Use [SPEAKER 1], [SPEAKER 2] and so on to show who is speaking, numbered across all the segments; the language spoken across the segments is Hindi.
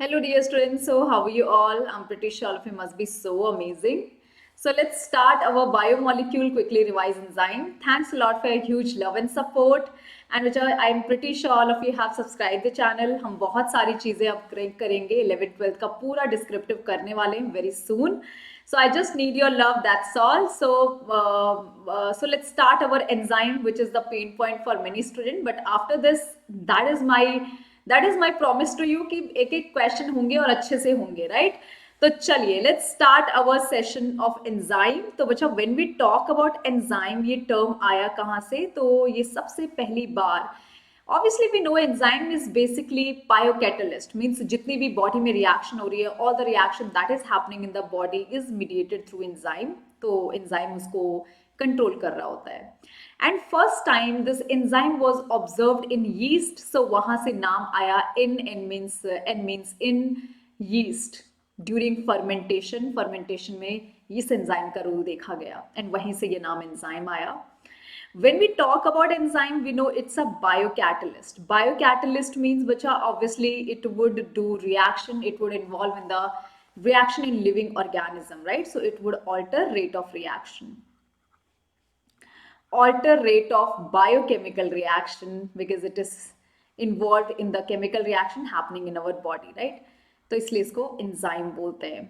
[SPEAKER 1] Hello, dear students. So, how are you all? I'm pretty sure all of you must be so amazing. So, let's start our biomolecule quickly revise enzyme. Thanks a lot for your huge love and support. And which I'm pretty sure all of you have subscribed the channel. हम बहुत सारी चीज़ें अब करेंगे 11th 12th का पूरा descriptive करने वाले हैं very soon. So I just need your love. That's all. So let's start our enzyme, which is the pain point for many students. But after this, that is my promise to you कि एक एक क्वेश्चन होंगे और अच्छे से होंगे, राइट? तो चलिए let's start our session of enzyme. तो बच्चा when we talk about enzyme, ये टर्म आया कहाँ से? तो ये सबसे पहली बार obviously we know enzyme is basically biocatalyst, means जितनी भी बॉडी में रिएक्शन हो रही है, all the reaction that is happening in the body is mediated through enzyme. तो enzyme उसको कंट्रोल कर रहा होता है. And first time this enzyme was observed in yeast. So वहां से नाम आया en means in yeast during fermentation में इस एंजाइम का रोल देखा गया एंड वहीं से ये नाम एंजाइम आया. When we talk about enzyme, we know it's a biocatalyst. Biocatalyst means, bacha, obviously it would do reaction, it would involve in the reaction in living organism, right? So it would alter rate of reaction, alter rate of biochemical reaction because it is involved in the chemical reaction happening in our body, right? तो इसलिए इसको enzyme बोलते हैं.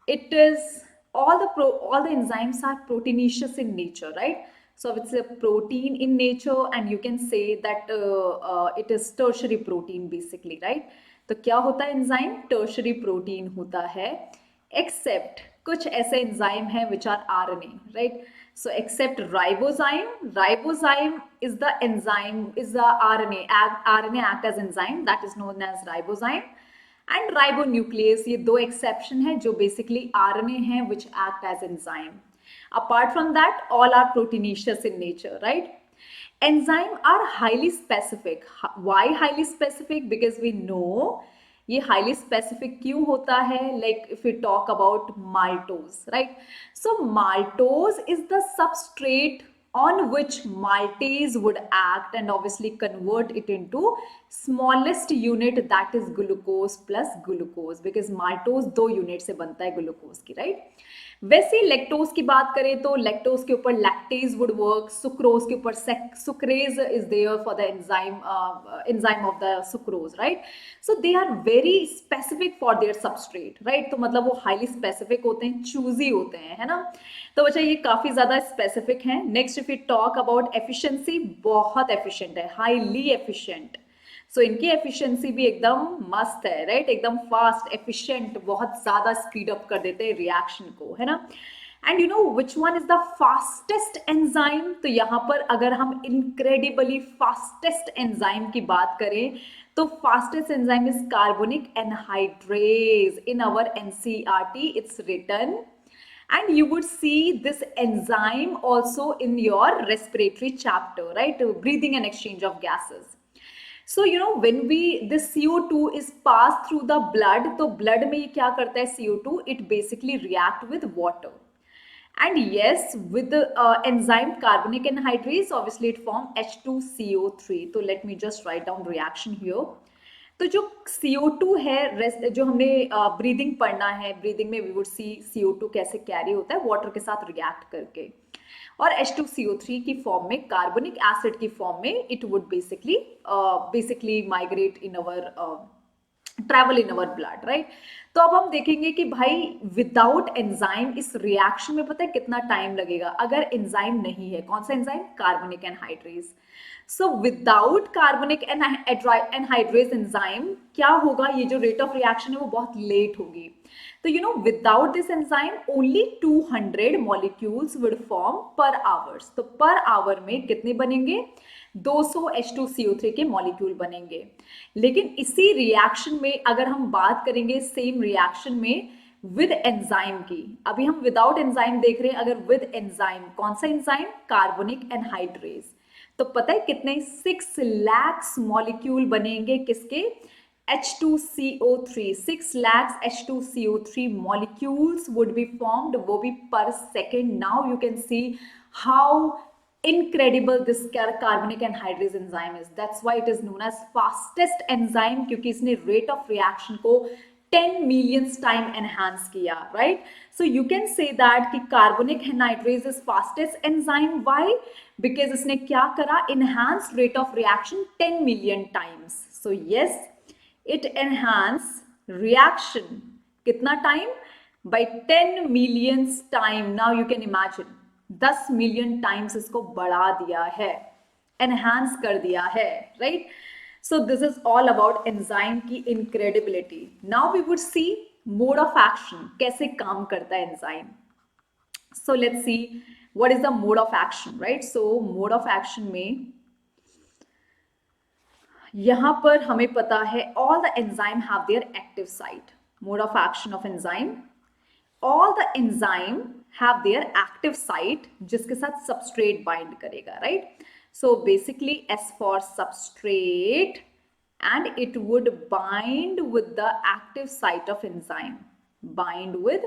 [SPEAKER 1] It is all the enzymes are proteinaceous in nature, right? So it's a protein in nature and you can say that it is tertiary protein basically, right? तो क्या होता है enzyme? Tertiary protein होता है, except कुछ ऐसे enzyme हैं which are RNA, right? So except ribozyme is the enzyme, is the RNA act as enzyme, that is known as ribozyme. And ribonuclease, ये दो एक्सेप्शन है जो बेसिकली आरएनए हैं which act as enzyme. Apart from that all are proteinaceous in nature, right? Enzyme are highly specific. Why highly specific? Because we know ये हाईली स्पेसिफिक क्यों होता है. Like if you talk about maltose, right? So maltose is the substrate on which maltase would act and obviously convert it into smallest unit, that is glucose plus glucose, because maltose दो यूनिट से बनता है ग्लूकोज की, राइट? वैसे लैक्टोज की बात करें तो लैक्टोज के ऊपर लैक्टेज वुड वर्क, सुक्रोज के ऊपर sucrase is there for the enzyme of the sucrose, right? So they are very specific for their substrate, right? तो मतलब वो हाईली स्पेसिफिक होते हैं, चूजी होते हैं, है ना? तो बच्चा ये काफी ज्यादा स्पेसिफिक है. Next if you talk about efficiency, बहुत एफिशिएंट है, हाईली एफिशिएंट. सो इनकी एफिशिएंसी भी एकदम मस्त है, राइट? एकदम फास्ट एफिशिएंट, बहुत ज्यादा स्पीड अप कर देते हैं रिएक्शन को, है ना? And you know which one is the fastest enzyme? तो यहाँ पर अगर हम इनक्रेडिबली फास्टेस्ट एंजाइम की बात करें तो fastest enzyme is carbonic anhydrase. In our NCERT it's written and you would see this enzyme also in your respiratory chapter, right? Breathing and exchange of gases. So you know when this CO2 is passed through the blood, तो blood में ये क्या करता है CO2? It basically react with water. And yes, with the enzyme carbonic anhydrase, obviously it form H2CO3. तो let me just write down reaction here. तो जो CO2 है, जो हमने ब्रीदिंग पढ़ना है, ब्रीदिंग में वी वुड सी CO2 कैसे कैरी होता है वाटर के साथ रिएक्ट करके, और H2CO3 की फॉर्म में, कार्बोनिक एसिड की फॉर्म में it would basically migrate in our travel in our blood, right? तो अब हम देखेंगे कि भाई विदाउट एंजाइम इस रिएक्शन में पता है कितना टाइम लगेगा अगर एंजाइम नहीं है. कौन सा enzyme? Carbonic anhydrase. So without carbonic anhydrase enzyme क्या होगा? ये जो रेट ऑफ रिएक्शन है वो बहुत लेट होगी. तो you know without this enzyme only 200 molecules would form पर आवर्स. तो पर आवर में कितने बनेंगे? 200 H2CO3 के मॉलिक्यूल बनेंगे. लेकिन इसी रिएक्शन में अगर हम बात करेंगे सेम रिएक्शन में विद एंजाइम की, अभी हम विदाउट एंजाइम देख रहे हैं, अगर विद एंजाइम, कौन सा एंजाइम? Carbonic anhydrase. तो पता है कितने? 6 लाख मॉलिक्यूल बनेंगे किसके? H2CO3. 6 lakhs H2CO3 molecules would be formed, वो भी per second. Now you can see how incredible this carbonic anhydrase enzyme is. That's why it is known as fastest enzyme, क्योंकि इसने rate of reaction को 10 millions time enhance किया, right? So you can say that कि carbonic anhydrase is fastest enzyme. Why? Because इसने क्या करा? Enhance rate of reaction 10 million times. So yes, it enhance reaction कितना time? By 10 millions time. Now you can imagine 10 million times इसको बढ़ा दिया है, enhance कर दिया है, right? So this is all about enzyme की incredibility. Now we would see mode of action, कैसे काम करता है enzyme. So let's see what is the mode of action, right? So mode of action में यहाँ पर हमें पता है all the enzyme have their active site. Mode of action of enzyme, all the enzyme have their active site जिसके साथ substrate bind करेगा, right? So basically S for substrate, and it would bind with the active site of enzyme, bind with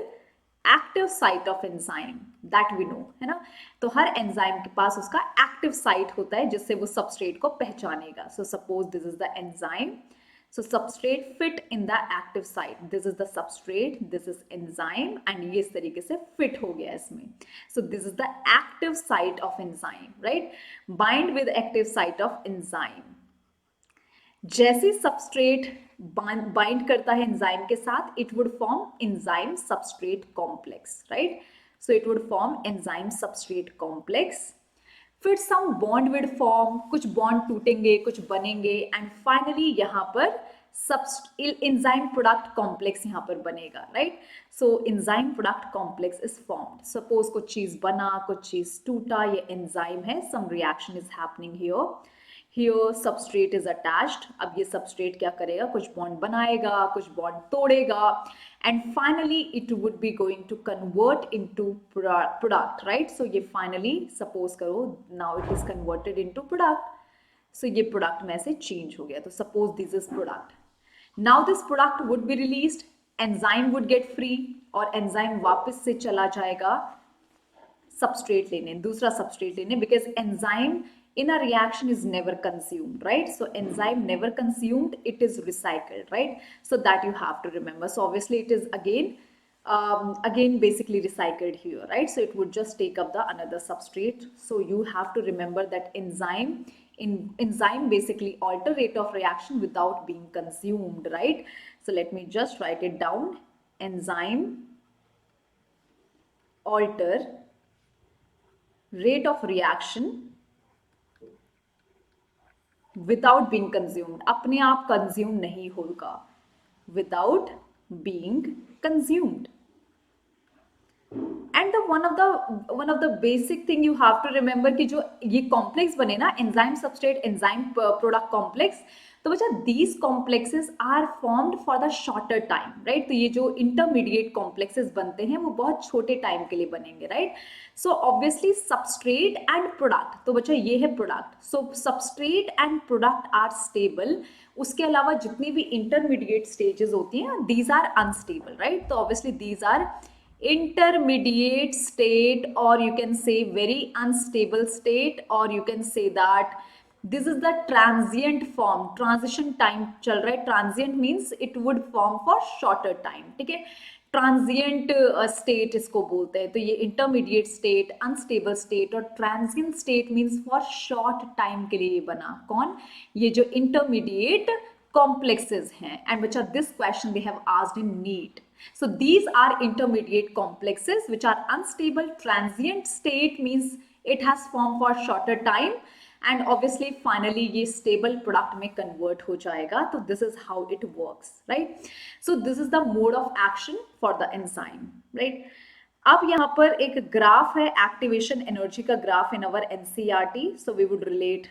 [SPEAKER 1] active site of enzyme, that we know, है ना? तो हर enzyme के पास उसका active site होता है जिससे वो substrate को पहचानेगा. So suppose this is the enzyme. So substrate fit in the active site. This is the substrate, this is enzyme, and ये इस तरीके से fit हो गया इसमें. So this is the active site of enzyme, right? Bind with active site of enzyme. जैसे substrate bind करता है enzyme के साथ, it would form enzyme substrate complex, right? So it would form enzyme substrate complex. फिर सम बॉन्ड विड फॉर्म, कुछ बॉन्ड टूटेंगे, कुछ बनेंगे, एंड फाइनली यहाँ पर enzyme product complex यहाँ पर बनेगा, right? So enzyme product complex is formed. Suppose कुछ चीज बना, कुछ चीज टूटा, ये enzyme है, some reaction is happening here. Here substrate is attached. अब ये substrate क्या करेगा? कुछ bond बनाएगा, कुछ bond तोड़ेगा, and finally it would be going to convert into product, right? So ये finally suppose करो, now it is converted into product. So ये product में से change हो गया. तो suppose this is product. Now this product would be released. Enzyme would get free, और enzyme वापस से चला जाएगा substrate लेने, दूसरा substrate लेने, because enzyme in a reaction is never consumed, right? So enzyme never consumed, it is recycled, right? So that you have to remember. So obviously it is again basically recycled here, right? So it would just take up the another substrate. So you have to remember that enzyme basically alter rate of reaction without being consumed, right? So let me just write it down. Enzyme alter rate of reaction without being consumed. अपने आप consume नहीं होगा, without being consumed. And one of the basic thing you have to remember कि जो ये complex बने ना, enzyme substrate enzyme product complex, तो बच्चा these complexes are formed for the shorter time, right? तो ये जो intermediate complexes बनते हैं वो बहुत छोटे time के लिए बनेंगे, right? So obviously substrate and product, तो बच्चा ये है product. So substrate and product are stable. उसके अलावा जितनी भी intermediate stages होती हैं, these are unstable, right? तो obviously these are intermediate state, or you can say very unstable state, or you can say that this is the transient form. Transition time चल रहा है. Transient means it would form for shorter time, ठीक है? ट्रांजिएंट स्टेट इसको बोलते हैं. तो ये इंटरमीडिएट स्टेट, अनस्टेबल स्टेट और transient state means for short time के लिए बना. कौन? ये जो इंटरमीडिएट complexes हैं. And बच्चा this question they have asked in NEET. So these are intermediate complexes which are unstable. Transient state means it has formed for shorter time, and obviously finally ये stable product में convert हो जाएगा. तो this is how it works, right? So this is the mode of action for the enzyme, right? अब यहाँ पर एक ग्राफ है, एक्टिवेशन एनर्जी का graph in our NCERT. So we would relate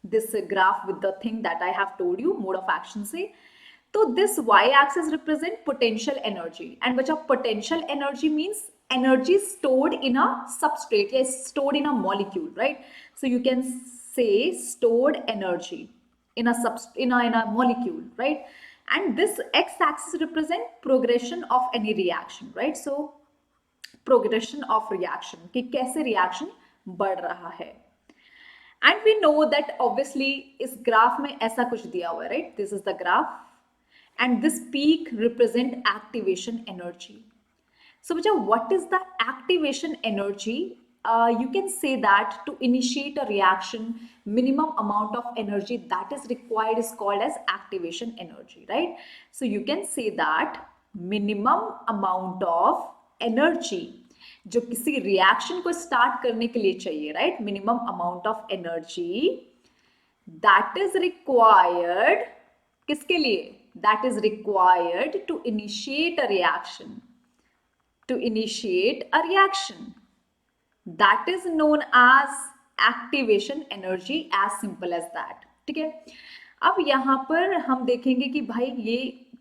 [SPEAKER 1] this graph with the thing that I have told you, mode of action से. तो this y-axis represent potential energy, and बच्चा potential energy means energy stored in a substrate, या stored in a molecule, right? So you can say stored energy in a molecule, right? And this x-axis represent progression of any reaction, right? So progression of reaction, कि कैसे reaction बढ़ रहा है। And we know that obviously इस ग्राफ में ऐसा कुछ दिया हुआ है, right? This is the graph and this peak represent activation energy. So, Bacha, what is the activation energy? You can say that to initiate a reaction, minimum amount of energy that is required is called as activation energy, right? So, you can say that minimum amount of energy जो किसी रिएक्शन को स्टार्ट करने के लिए चाहिए, right? Minimum amount of energy that is required किसके लिए? That is required to initiate a reaction. To initiate a reaction that is known as activation energy, as simple as that. ठीक है, अब यहाँ पर हम देखेंगे कि भाई ये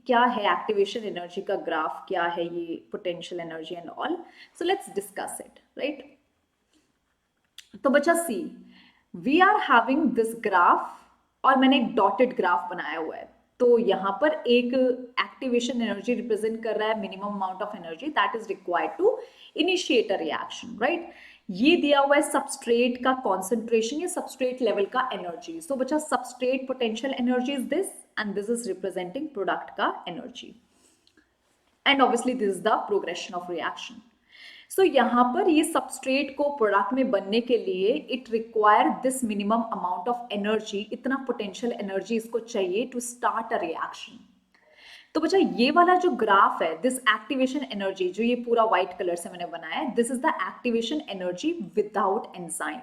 [SPEAKER 1] क्या है एक्टिवेशन एनर्जी का ग्राफ, क्या है ये potential energy and all. So let's discuss it, right? तो बच्चा see, we are having this graph और मैंने एक डॉटेड ग्राफ बनाया हुआ है. तो यहाँ पर एक एक्टिवेशन एनर्जी रिप्रेजेंट कर रहा है minimum amount of energy that is required to initiate a reaction, right? ये दिया हुआ है सबस्ट्रेट का कॉन्सेंट्रेशन या सबस्ट्रेट लेवल का एनर्जी. सो बच्चा substrate potential energy is this and this is representing product का energy and obviously this is the progression of reaction. So यहाँ पर ये सबस्ट्रेट को प्रोडक्ट में बनने के लिए it require this minimum amount of energy, इतना पोटेंशियल एनर्जी इसको चाहिए टू स्टार्ट अ रिएक्शन. तो बच्चा ये वाला जो ग्राफ है, दिस एक्टिवेशन एनर्जी, जो ये पूरा व्हाइट कलर से मैंने बनाया है, this is the activation energy without enzyme.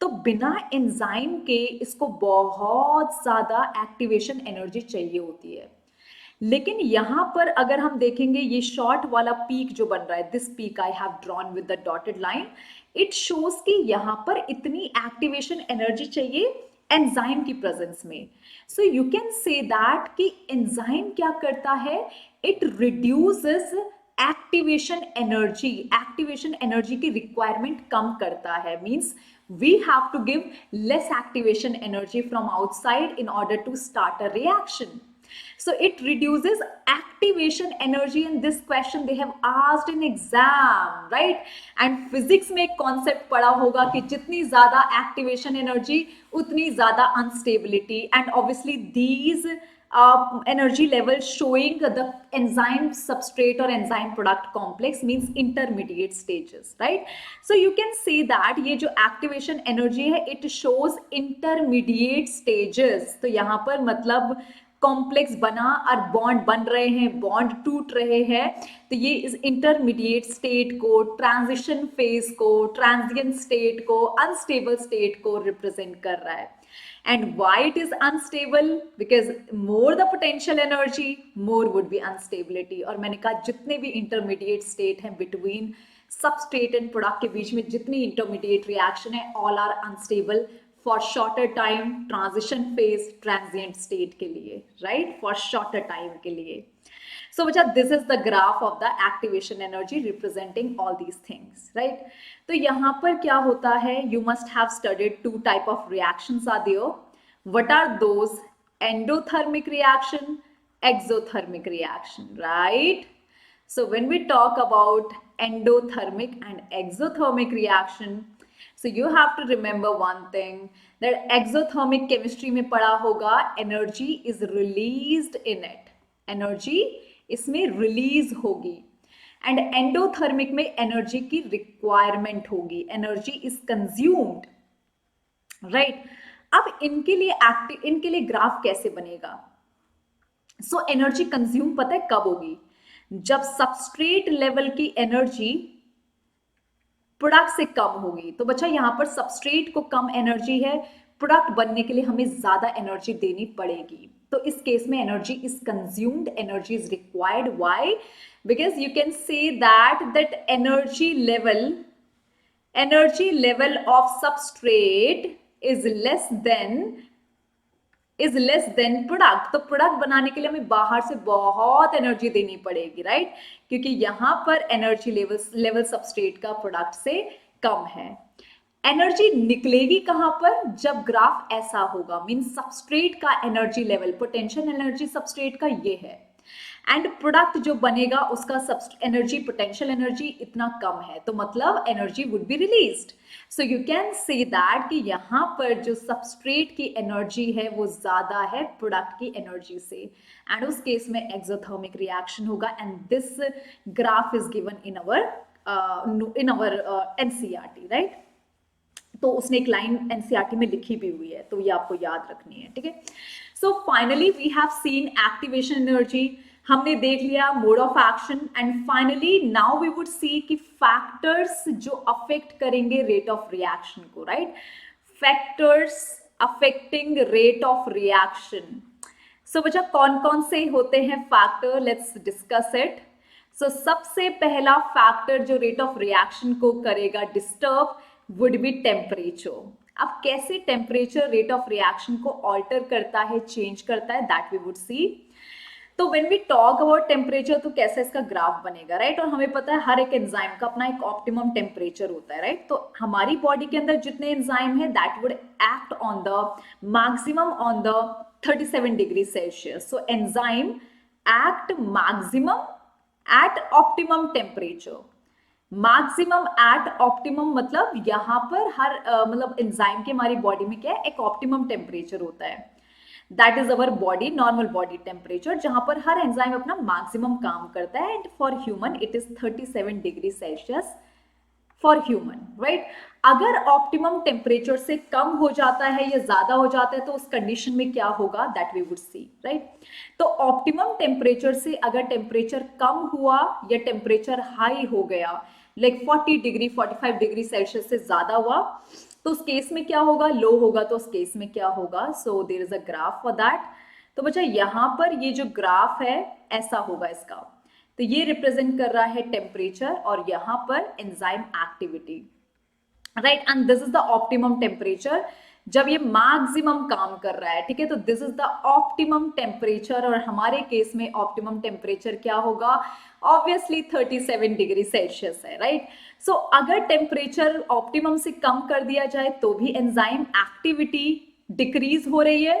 [SPEAKER 1] तो बिना एंजाइम के इसको बहुत ज्यादा एक्टिवेशन एनर्जी चाहिए होती है. लेकिन यहां पर अगर हम देखेंगे ये शॉर्ट वाला पीक जो बन रहा है, this peak I have drawn with the dotted line, it shows कि यहां पर इतनी एक्टिवेशन एनर्जी चाहिए एंजाइम की प्रेजेंस में. सो यू कैन से दैट कि एंजाइम क्या करता है, इट रिड्यूसेस एक्टिवेशन एनर्जी की रिक्वायरमेंट कम करता है. Means we have to give less activation energy from outside in order to start a reaction. So it reduces activation energy. In this question they have asked in exam, right? And physics में एक concept पढ़ा होगा कि जितनी ज़्यादा activation energy उतनी ज़्यादा unstability, and obviously these energy levels showing the enzyme substrate or enzyme product complex means intermediate stages, right? So you can see that ये जो activation energy है it shows intermediate stages. तो यहाँ पर मतलब कॉम्प्लेक्स बना और बॉन्ड बन रहे हैं, बॉन्ड टूट रहे हैं, तो ये इस इंटरमीडिएट स्टेट को, ट्रांजिशन फेज को, ट्रांजिएंट स्टेट को, अनस्टेबल स्टेट को रिप्रेजेंट कर रहा है. And why it is unstable? Because more the potential energy, more would be instability. और मैंने कहा जितने भी intermediate state हैं between substrate and product के बीच में जितनी intermediate reaction है, all are unstable for shorter time, transition phase, transient state के लिए, right? For shorter time के लिए. So बच्चा this is the graph of the activation energy representing all these things, right? तो यहाँ पर क्या होता है, you must have studied two type of reactions are there. What are those? Endothermic reaction, exothermic reaction, right? So when we talk about endothermic and exothermic reaction, so you have to remember one thing, that exothermic chemistry में पढ़ा होगा, energy is released in it. Energy इसमें रिलीज होगी. एंड एंडोथर्मिक में एनर्जी की रिक्वायरमेंट होगी, एनर्जी इज कंज्यूम्ड, राइट? अब इनके लिए ग्राफ कैसे बनेगा? सो एनर्जी कंज्यूम पता है कब होगी? जब सबस्ट्रेट लेवल की एनर्जी प्रोडक्ट से कम होगी. तो बच्चा यहाँ पर सबस्ट्रेट को कम एनर्जी है, प्रोडक्ट बनने के लिए हमें ज्यादा एनर्जी देनी पड़ेगी. तो इस केस में energy is consumed, energy is required. Why? Because you can say that energy level of substrate is less than product. तो प्रोडक्ट बनाने के लिए हमें बाहर से बहुत एनर्जी देनी पड़ेगी, राइट? क्योंकि यहां पर एनर्जी लेवल सबस्ट्रेट का प्रोडक्ट से कम है. एनर्जी निकलेगी कहां पर? जब ग्राफ ऐसा होगा, मीन सबस्ट्रेट का energy level, potential energy substrate का ये है. एंड प्रोडक्ट जो बनेगा उसका एनर्जी, पोटेंशियल एनर्जी इतना कम है, तो मतलब energy would be released. So you can say that कि यहाँ पर जो सबस्ट्रेट की एनर्जी है वो ज्यादा है प्रोडक्ट की एनर्जी से, एंड उस केस में एक्सोथर्मिक रिएक्शन होगा, and this graph is given in our NCERT, right. तो उसने एक लाइन एनसीईआरटी में लिखी भी हुई है, तो ये आपको याद रखनी है, ठीक है। So finally we have seen activation energy, हमने देख लिया mode of action, and finally now we would see कि फैक्टर्स जो अफेक्ट करेंगे रेट ऑफ रिएक्शन को, right. Factors affecting rate of reaction. So बच्चा कौन कौन से होते हैं factor, let's discuss it. So सबसे पहला फैक्टर जो रेट ऑफ रिएक्शन को करेगा डिस्टर्ब वुड बी टेम्परेचर। अब कैसे टेम्परेचर रेट ऑफ रिएक्शन को ऑल्टर करता है, चेंज करता है, दैट वी वुड सी। तो when we talk about temperature तो कैसे इसका ग्राफ बनेगा, राइट। और हमें पता है हर एक एंजाइम का अपना एक ऑप्टिमम टेम्परेचर होता है, राइट। तो हमारी बॉडी के अंदर जितने एंजाइम है that would act on the maximum on the 37 degree Celsius. So enzyme act maximum at optimum temperature. Maximum at optimum मतलब यहाँ पर हर मतलब एंजाइम के हमारी बॉडी में क्या है, एक ऑप्टिमम टेम्परेचर होता है, that is our body normal body temperature, जहां पर हर एंजाइम अपना मैक्सिमम काम करता है, and for human it is 37 degree Celsius for human, right. अगर ऑप्टिमम टेम्परेचर से कम हो जाता है या ज्यादा हो जाता है तो उस कंडीशन में क्या होगा, that we would see, right. तो ऑप्टिमम टेम्परेचर से अगर टेम्परेचर कम हुआ या टेम्परेचर हाई हो गया, लाइक 40 डिग्री 45 डिग्री सेल्सियस से ज्यादा हुआ, तो उस केस में क्या होगा, लो होगा, तो उस केस में क्या होगा, so there is a graph for that. तो बच्चा यहाँ पर ये जो ग्राफ है ऐसा होगा इसका, तो ये रिप्रेजेंट कर रहा है टेम्परेचर और यहाँ पर enzyme activity, right. And this is the optimum temperature जब ये मैक्सिमम काम कर रहा है, ठीक है। तो this is the optimum temperature, और हमारे केस में ऑप्टिमम टेम्परेचर क्या होगा, ऑब्वियसली 37 डिग्री सेल्सियस है, राइट। सो अगर टेम्परेचर ऑप्टिमम से कम कर दिया जाए तो भी एंजाइम एक्टिविटी डिक्रीज हो रही है,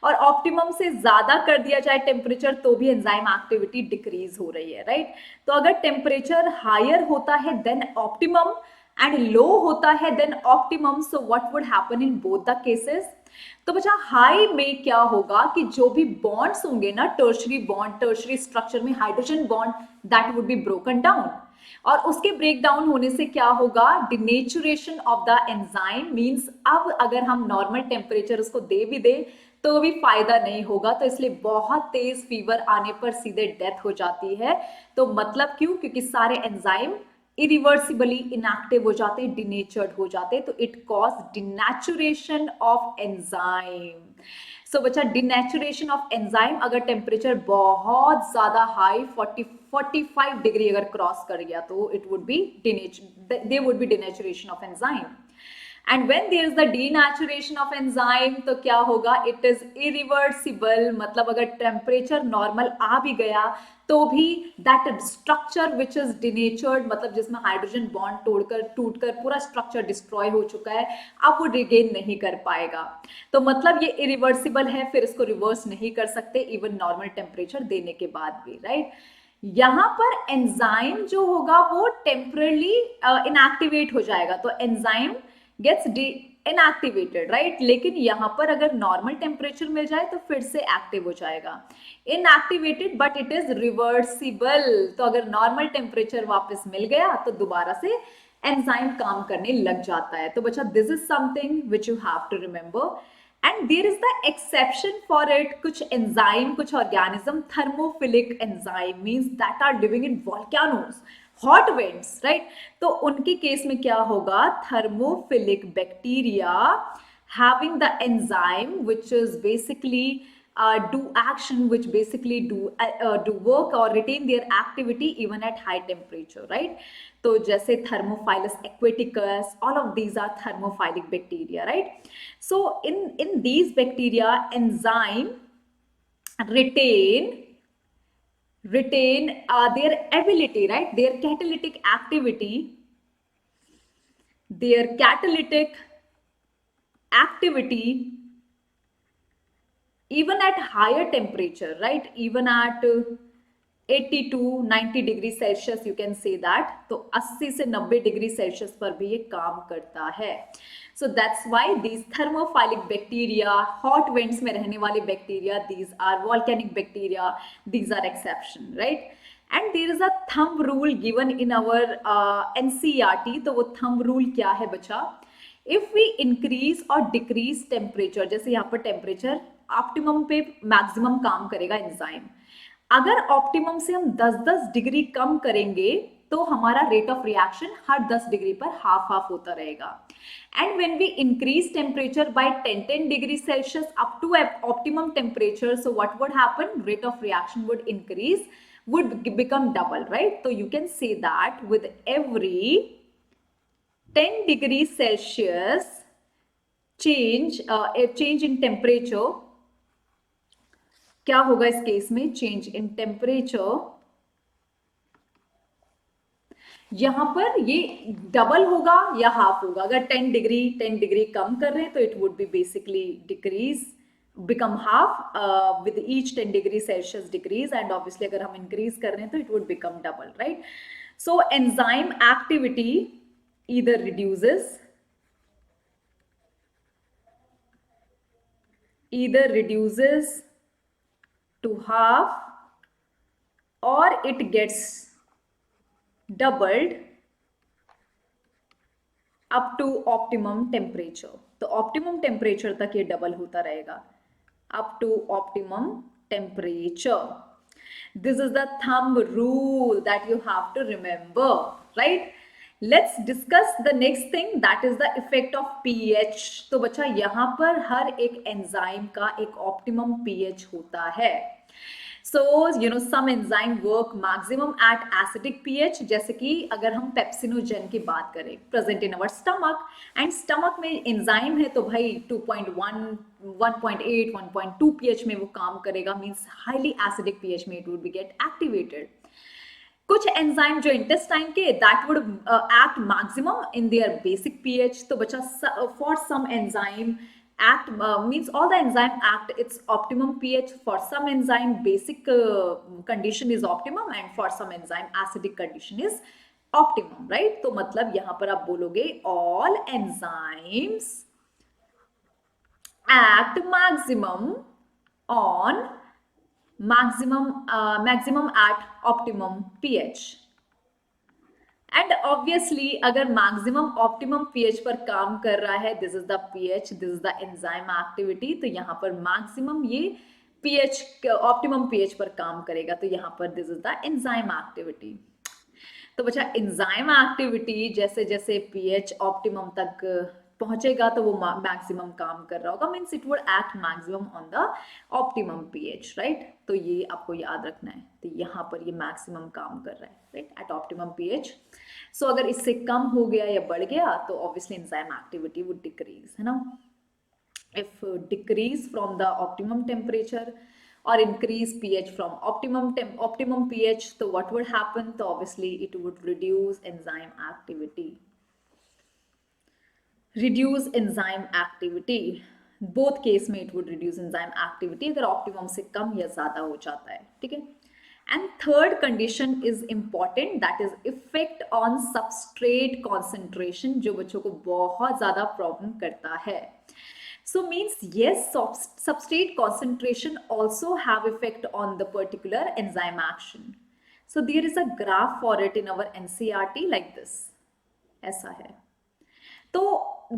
[SPEAKER 1] और ऑप्टिमम से ज्यादा कर दिया जाए टेम्परेचर तो भी एंजाइम एक्टिविटी डिक्रीज हो रही है, राइट। तो अगर टेम्परेचर हायर होता है देन ऑप्टिमम एंड लो होता है then optimum, so what would happen in both the cases. तो बच्चा हाई में क्या होगा कि जो भी बॉन्ड्स होंगे ना, टर्शरी बॉन्ड, टर्शरी स्ट्रक्चर में hydrogen bond that would be broken down, और उसके ब्रेक डाउन होने से क्या होगा, denaturation of the enzyme means अब अगर हम नॉर्मल टेम्परेचर उसको दे भी दे तो भी फायदा नहीं होगा, तो इसलिए बहुत तेज फीवर आने पर सीधे डेथ हो जाती है। तो मतलब क्यों, क्योंकि सारे एंजाइम इरिवर्सिबली इनएक्टिव हो जाते, डिनेचर्ड हो जाते, तो it cause denaturation of enzyme. So बच्चा डिनेचुरेशन ऑफ एंजाइम अगर टेम्परेचर बहुत ज्यादा हाई 45 डिग्री अगर क्रॉस कर गया तो it would be there would be denaturation of enzyme, and when there is the denaturation of enzyme तो क्या होगा, इट इज इरिवर्सिबल, मतलब अगर टेम्परेचर नॉर्मल आ भी गया तो भी that structure which is denatured, मतलब जिसमें हाइड्रोजन बॉन्ड तोड़कर टूटकर पूरा स्ट्रक्चर डिस्ट्रॉय हो चुका है, अब वो रिगेन नहीं कर पाएगा। तो मतलब ये इरिवर्सिबल है, फिर इसको रिवर्स नहीं कर सकते इवन नॉर्मल टेम्परेचर देने के बाद भी, राइट। यहाँ पर एंजाइम जो होगा वो टेम्परली इनएक्टिवेट हो जाएगा, तो एंजाइम गेट्स इनएक्टिवेटेड, राइट। लेकिन यहाँ पर अगर नॉर्मल टेम्परेचर मिल जाए तो फिर से एक्टिव हो जाएगा, inactivated but it is reversible. तो अगर नॉर्मल टेम्परेचर वापस मिल गया तो दोबारा से एंजाइम काम करने लग जाता है। तो बच्चा this is something which you have to remember, and there is the exception for it. कुछ एंजाइम, कुछ organism thermophilic enzyme means that are living in volcanoes, hot vents, right. तो उनके केस में क्या होगा, thermophilic bacteria having the enzyme which is basically do action, which basically do work or retain their activity even at high temperature, right। तो जैसे thermophilus aquaticus, all of these are thermophilic bacteria, right। So in these bacteria enzyme retain their ability, right, their catalytic activity, their catalytic activity even at higher temperature, right, even at 80 to 90 degree Celsius you can say that, तो 80 से 90 डिग्री सेल्सियस पर भी ये काम करता है. So that's why these thermophilic bacteria, hot vents में रहने वाले bacteria, these are volcanic bacteria, these are exception, right. And there is a thumb rule given in our NCERT. तो वो थंब रूल क्या है बच्चा? इफ वी इंक्रीज और डिक्रीज टेम्परेचर, जैसे यहाँ पर टेम्परेचर ऑप्टिमम पे मैक्सिमम काम करेगा एंजाइम, अगर ऑप्टिमम से हम 10-10 डिग्री कम करेंगे तो हमारा रेट ऑफ रिएक्शन हर 10 डिग्री पर हाफ हाफ होता रहेगा. And when we increase temperature by 10 degree Celsius up to optimum temperature, so what would happen? Rate of reaction would increase, would become double, right? So you can say that with every 10 degrees Celsius change, a change in temperature, क्या होगा इस केस में? चेंज इन टेम्परेचर, यहां पर ये डबल होगा या हाफ होगा. अगर 10 डिग्री कम कर रहे हैं तो it would B basically decrease, become half with each 10 degree Celsius decrease, and obviously अगर हम increase कर रहे हैं तो it would become double, right? So enzyme activity either reduces to half or it gets doubled up to optimum temperature. तो optimum temperature तक ये डबल होता रहेगा, up to optimum temperature. This is the thumb rule that you have to remember, right? Let's discuss the next thing, that is the effect of pH. तो बच्चा यहाँ पर हर एक एंजाइम का एक ऑप्टिमम pH होता है. So you know some enzyme work maximum at acidic pH, जैसे कि अगर हम पेप्सिनोजेन की बात करें, present in our stomach, and stomach में enzyme है तो भाई 2.1, 1.8, 1.2 pH में वो काम करेगा, means highly acidic pH में it would be get activated. कुछ एंजाइम जो इंटेस्टाइन के, that would act maximum in their basic pH. तो बच्चा for some enzyme act means all the enzyme act its optimum pH. For some enzyme basic condition is optimum, and for some enzyme acidic condition is optimum, right? तो मतलब यहाँ पर आप बोलोगे all enzymes act maximum on maximum at optimum pH. And obviously अगर मैक्सिमम ऑप्टिमम pH पर काम कर रहा है, this is the pH, this is the enzyme activity, तो यहाँ पर मैक्सिमम ये pH ऑप्टिमम pH पर काम करेगा, तो यहाँ पर this is the enzyme activity. तो बच्चा एंजाइम एक्टिविटी जैसे जैसे pH ऑप्टिमम तक पहुंचेगा तो वो मैक्सिमम काम कर रहा होगा, means it would act maximum on the optimum pH, right. तो ये आपको याद रखना है. तो यहाँ पर ये मैक्सिमम काम कर रहा है, राइट, एट ऑप्टिमम pH. सो अगर इससे कम हो गया या बढ़ गया तो obviously enzyme activity would decrease, है ना. If decrease from the optimum temperature or increase pH from optimum pH, so what would happen? So obviously it would reduce enzyme activity. Reduce enzyme activity, both case में it would reduce enzyme activity अगर optimum से कम या ज़्यादा हो जाता है, ठीक है. And third condition is important, that is effect on substrate concentration, जो बच्चों को बहुत ज़्यादा problem करता है. So means yes, substrate concentration also have effect on the particular enzyme action. So there is a graph for it in our NCERT like this. ऐसा है. तो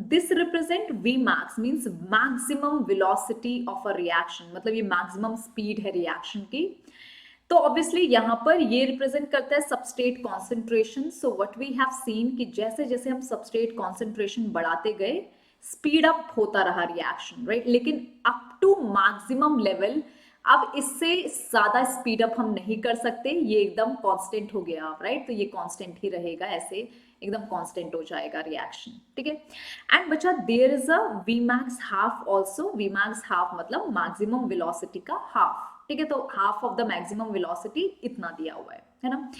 [SPEAKER 1] this represent Vmax, means maximum velocity of a reaction, मतलब ये maximum speed है reaction की. तो obviously यहाँ पर ये represent करता है substrate concentration. So what we have seen कि जैसे जैसे हम substrate concentration बढ़ाते गए, स्पीड अप होता रहा रिएक्शन, राइट. लेकिन अप टू मैक्सिमम लेवल, अब इससे ज्यादा स्पीड अप हम नहीं कर सकते, ये एकदम कांस्टेंट हो गया, राइट. तो ये कांस्टेंट ही रहेगा, ऐसे एकदम कांस्टेंट हो जाएगा रिएक्शन, ठीक है. एंड बच्चा there is a Vmax half also. Vmax half मतलब मैक्सिमम वेलोसिटी का हाफ, ठीक है. तो half of the maximum velocity इतना दिया हुआ है ना.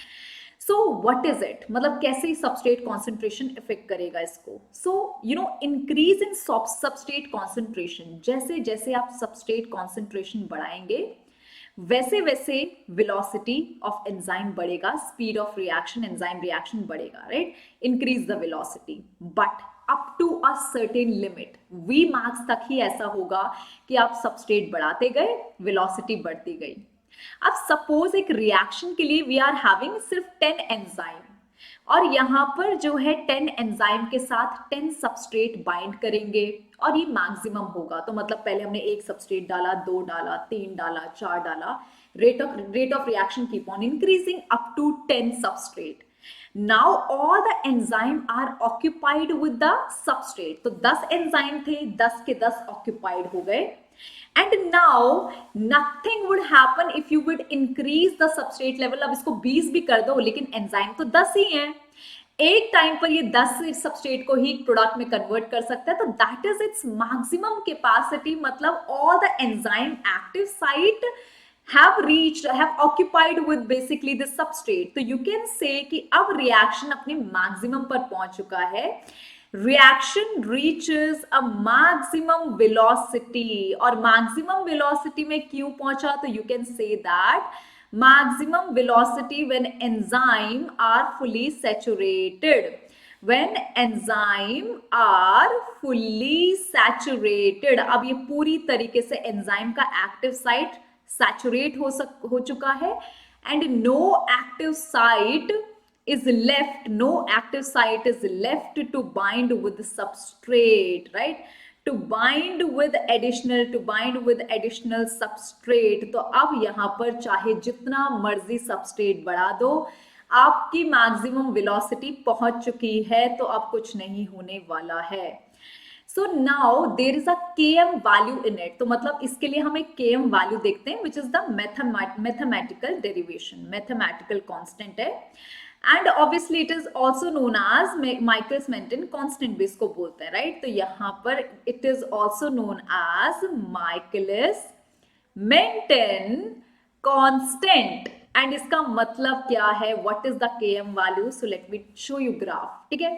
[SPEAKER 1] सो व्हाट इज इट, मतलब कैसे सबस्ट्रेट कॉन्सेंट्रेशन इफेक्ट करेगा इसको. So you know increase in substrate concentration, जैसे जैसे आप सबस्ट्रेट कॉन्सेंट्रेशन बढ़ाएंगे, वैसे वैसे वेलोसिटी ऑफ एंजाइम बढ़ेगा, speed of reaction, enzyme reaction बढ़ेगा, right, increase the velocity, but up to a certain limit, V max तक ही ऐसा होगा कि आप सबस्ट्रेट बढ़ाते गए, वेलोसिटी बढ़ती गई। अब सपोज एक रिएक्शन के लिए वी आर हैविंग सिर्फ 10 एंजाइम, और यहाँ पर जो है 10 एंजाइम के साथ 10 सबस्ट्रेट बाइंड करेंगे, और ये मैक्सिमम होगा। तो मतलब पहले हमने एक सबस्ट्रेट डाला, 2 डाला, 3 डाला, 4 डाला, rate of reaction keep on increasing up to 10 substrate. Now all the enzyme are occupied with the substrate. तो 10 एंजाइम थे, 10 के 10 ऑक्यूपाइड हो गए, and now nothing would happen if you would increase the substrate level। अब इसको 20 भी कर दो, लेकिन एंजाइम तो 10 ही हैं, एक टाइम पर ये 10 सबस्ट्रेट को ही प्रोडक्ट में कन्वर्ट कर सकता है। तो that is its maximum capacity, मतलब all the enzyme active site have occupied with basically the substrate। तो you can say कि अब रिएक्शन अपने मैक्सिमम पर पहुंच चुका है, reaction reaches a maximum velocity। और maximum velocity में क्यों पहुंचा, तो you can say that maximum velocity when enzyme are fully saturated, when enzyme are fully saturated। अब ये पूरी तरीके से एंजाइम का एक्टिव साइट सैचुरेट हो चुका है, and no active site is left, no active site is left to bind with the substrate, right, to bind with additional substrate। तो अब यहाँ पर चाहे जितना मर्जी सबस्ट्रेट बढ़ा दो, आपकी मैक्सिमम वेलोसिटी पहुंच चुकी है, तो अब कुछ नहीं होने वाला है। So now there is a km value in it। तो मतलब इसके लिए हम एक km value देखते हैं, which is the mathematical derivation, mathematical constant है, and obviously it is also known as Michaelis-Menten constant भी इसको बोलते हैं, right। तो यहाँ पर it is also known as Michaelis-Menten constant, and इसका मतलब क्या है, what is the km value? So let me show you graph, ठीक है।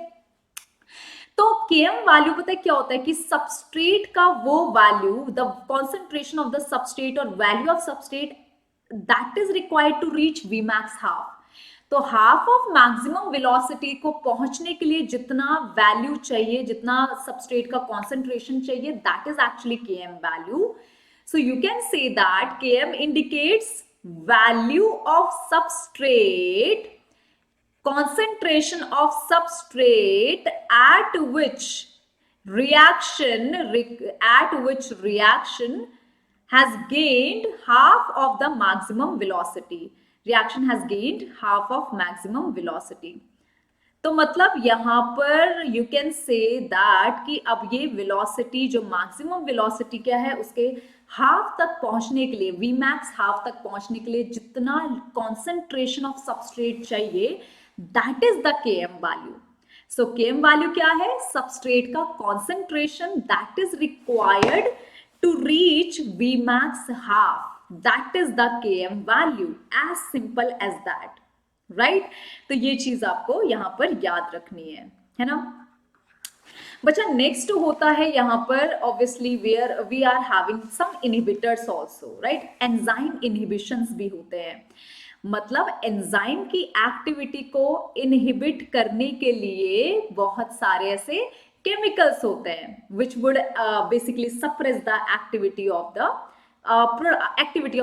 [SPEAKER 1] तो km वैल्यू पता है क्या होता है कि सबस्ट्रेट का वो value, the concentration of the substrate और value of substrate that is required to reach V max half. तो हाफ ऑफ मैक्सिमम वेलोसिटी को पहुंचने के लिए जितना वैल्यू चाहिए, जितना सबस्ट्रेट का कॉन्सेंट्रेशन चाहिए, that is actually km value. So you can say that km indicates value of substrate, concentration of substrate at which reaction has gained half of the maximum velocity, reaction has gained half of maximum velocity। तो मतलब यहाँ पर you can say that कि अब ये velocity जो maximum velocity क्या है, उसके हाफ तक पहुंचने के लिए, Vmax हाफ तक पहुंचने के लिए जितना concentration of substrate चाहिए, that is the km value। so km value क्या है, substrate का concentration that is required to reach Vmax half, that is the km value, as simple as that, right। तो ये चीज आपको यहाँ पर याद रखनी है ना बच्चा। नेक्स्ट होता है यहाँ पर obviously where we are having some inhibitors also, right, enzyme inhibitions भी होते हैं। मतलब एंजाइम की एक्टिविटी को इनहिबिट करने के लिए बहुत सारे ऐसे केमिकल्स होते हैं which would basically suppress the activity of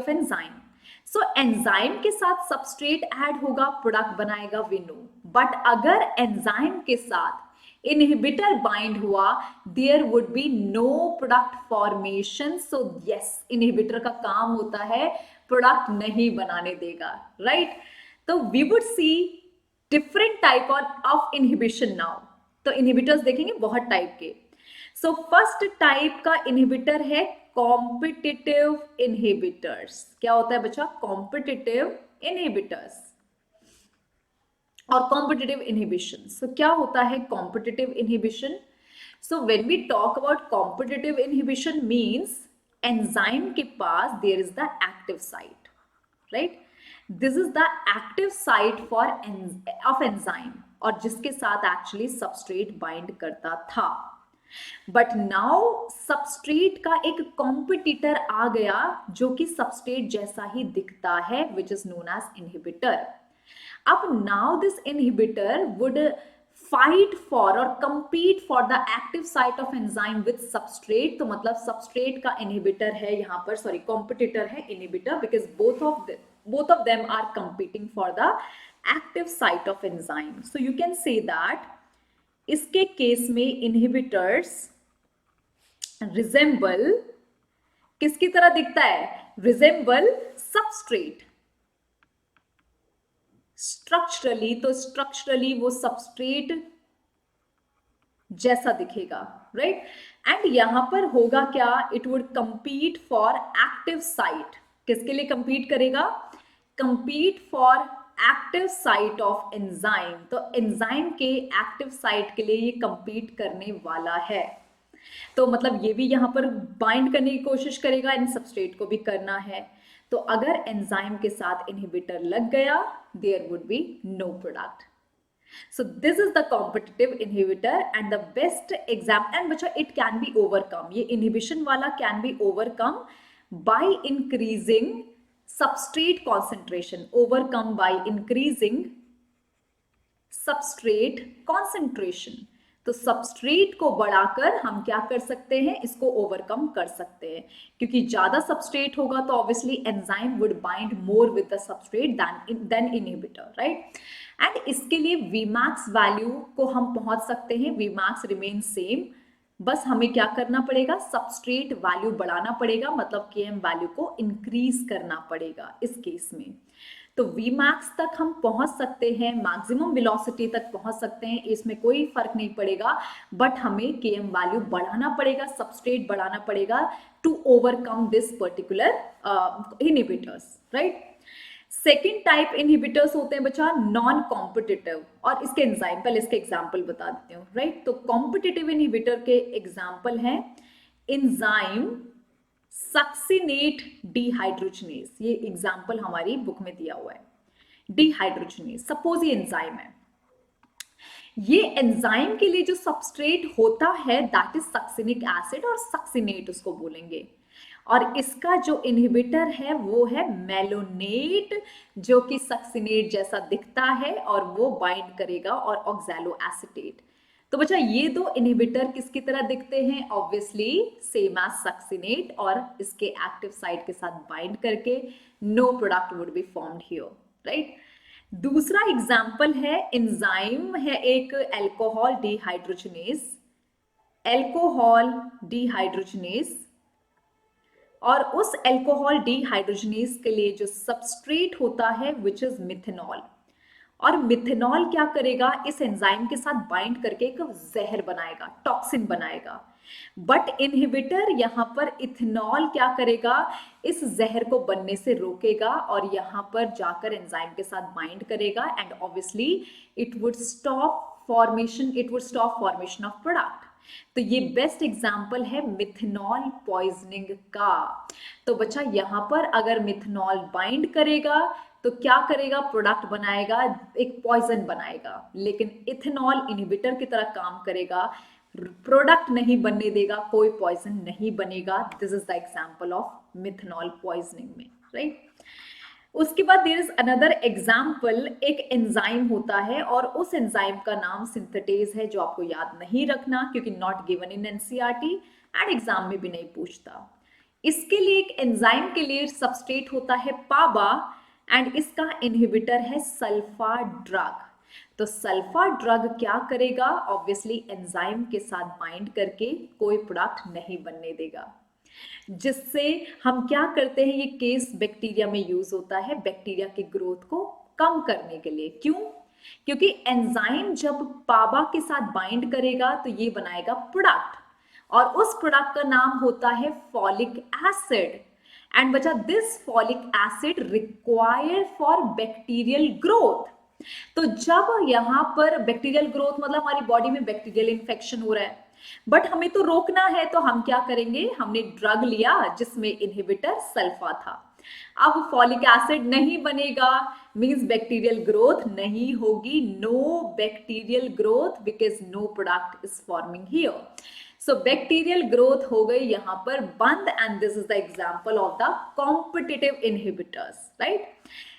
[SPEAKER 1] enzyme. So enzyme के साथ सबस्ट्रेट ऐड होगा, प्रोडक्ट बनाएगा, वी नो। बट अगर एंजाइम के साथ इनहिबिटर बाइंड हुआ, there would be no product formation. So yes, inhibitor का काम होता है प्रोडक्ट नहीं बनाने देगा, राइट। तो we would see different type of inhibition now. तो इनहिबिटर्स देखेंगे बहुत टाइप के। सो फर्स्ट टाइप का इनहिबिटर है कॉम्पिटिटिव इनहिबिटर्स। क्या होता है बच्चा, कॉम्पिटिटिव इनहिबिटर्स और कॉम्पिटिटिव इनहिबिशन। सो क्या होता है competitive inhibition? So when we talk about competitive inhibition means enzyme के पास there is the active site, right. This is the active site for of enzyme, और जिसके साथ एक्चुअली सबस्ट्रेट बाइंड करता था। बट नाउ सबस्ट्रेट का एक कॉम्पिटिटर आ गया जो कि सबस्ट्रेट जैसा ही दिखता है, which is known as inhibitor. अब now this inhibitor would fight for और compete for the active site of enzyme with substrate. तो मतलब सबस्ट्रेट का इनहिबिटर है यहाँ पर, सॉरी कॉम्पिटिटर है inhibitor, because both of them are competing for the active site of enzyme. So you can say that इसके केस में इनहिबिटर्स रिजेंबल, किसकी तरह दिखता है, रिजेंबल सबस्ट्रेट स्ट्रक्चरली. तो स्ट्रक्चरली वो सबस्ट्रेट जैसा दिखेगा, राइट. एंड यहां पर होगा क्या, it would compete for active site. किसके लिए कंपीट करेगा, compete for active site of enzyme. तो एंजाइम के एक्टिव साइट के लिए ये कंपीट करने वाला है. तो मतलब ये भी यहां पर बाइंड करने की कोशिश करेगा, इन सबस्ट्रेट को भी करना है. तो अगर एंजाइम के साथ इनहिबिटर लग गया, there would be no product. So this is the competitive inhibitor and the best example, and which it can be overcome. ये inhibition वाला can be overcome by increasing substrate concentration. Overcome by increasing substrate concentration. तो सबस्ट्रेट को बढ़ाकर हम क्या कर सकते हैं, इसको ओवरकम कर सकते हैं. क्योंकि ज्यादा सबस्ट्रेट होगा तो obviously enzyme would bind more with the substrate than inhibitor, right. And इसके लिए Vmax वैल्यू को हम पहुंच सकते हैं. Vmax रिमेन सेम, बस हमें क्या करना पड़ेगा, सबस्ट्रेट वैल्यू बढ़ाना पड़ेगा, मतलब Km वैल्यू को इंक्रीज करना पड़ेगा इस केस में. तो Vmax तक हम पहुंच सकते हैं, मैक्सिमम वेलोसिटी तक पहुंच सकते हैं, इसमें कोई फर्क नहीं पड़ेगा. बट हमें Km वैल्यू बढ़ाना पड़ेगा, सबस्ट्रेट बढ़ाना पड़ेगा to overcome this particular inhibitors, right. Second type inhibitors होते हैं बच्चा नॉन कॉम्पिटिटिव, और इसके एंजाइम, पहले इसके एग्जाम्पल बता देती हूँ, राइट. तो कॉम्पिटिटिव इनहिबिटर के एग्जाम्पल हैं एंजाइम सक्सिनेट डिहाइड्रोजनेज. ये एग्जाम्पल हमारी बुक में दिया हुआ है. डिहाइड्रोजनेज, सपोज ये एंजाइम है, ये एंजाइम के लिए जो सबस्ट्रेट होता है दैट इज सक्सिनिक एसिड, और सक्सिनेट उसको बोलेंगे. और इसका जो इनहिबिटर है वो है मेलोनेट, जो कि सक्सिनेट जैसा दिखता है और वो बाइंड करेगा और ऑक्सैलो एसिटेट. तो बच्चा ये दो इनहिबिटर किसकी तरह दिखते हैं, ऑब्वियसली सेम एज सक्सिनेट, और इसके एक्टिव साइट के साथ बाइंड करके no product would be formed here, right. दूसरा एग्जाम्पल है एंजाइम है एक अल्कोहल डिहाइड्रोजनेज, अल्कोहल डिहाइड्रोजनेज, और उस अल्कोहल डिहाइड्रोजनेज के लिए जो सबस्ट्रेट होता है विच इज मिथेनॉल. और मिथेनॉल क्या करेगा, इस एंजाइम के साथ बाइंड करके एक जहर बनाएगा, टॉक्सिन बनाएगा. बट इनहिबिटर यहाँ पर इथेनॉल क्या करेगा, इस जहर को बनने से रोकेगा और यहाँ पर जाकर एंजाइम के साथ बाइंड करेगा. And obviously it would stop formation of product. तो ये बेस्ट एग्जाम्पल है मिथेनॉल पॉइजनिंग का. तो बच्चा यहाँ पर अगर मिथेनॉल बाइंड करेगा तो क्या करेगा, प्रोडक्ट बनाएगा, एक पॉइजन बनाएगा. लेकिन इथेनॉल इनहिबिटर की तरह काम करेगा, प्रोडक्ट नहीं बनने देगा, कोई पॉइजन नहीं बनेगा. This is the example of methanol poisoning में, राइट. उसके बाद देयर इज अनदर एग्जाम्पल, एक एंजाइम होता है और उस एंजाइम का नाम सिंथेटेज है, जो आपको याद नहीं रखना क्योंकि not given in NCERT and exam में भी नहीं पूछता. इसके लिए एक एंजाइम के लिए सबस्ट्रेट होता है पाबा एंड इसका इनहिबिटर है सल्फा ड्रग. तो सल्फा ड्रग क्या करेगा, ऑब्वियसली एंजाइम के साथ बाइंड करके कोई प्रोडक्ट नहीं बनने देगा. जिससे हम क्या करते हैं, ये केस बैक्टीरिया में यूज होता है बैक्टीरिया की ग्रोथ को कम करने के लिए. क्यों, क्योंकि एंजाइम जब पाबा के साथ बाइंड करेगा तो ये बनाएगा प्रोडक्ट, और उस प्रोडक्ट का नाम होता है फॉलिक एसिड. एंड बच्चा this folic acid required for bacterial growth. तो जब यहाँ पर बैक्टीरियल ग्रोथ मतलब हमारी बॉडी में बैक्टीरियल इन्फेक्शन हो रहा है, बट हमें तो रोकना है, तो हम क्या करेंगे, हमने ड्रग लिया जिसमें इनहिबिटर सल्फा था. अब फॉलिक एसिड नहीं बनेगा, मींस बैक्टीरियल ग्रोथ नहीं होगी, no bacterial growth because no product is forming here. So bacterial growth हो गई यहाँ पर बंद, and this is the example of the competitive inhibitors, right.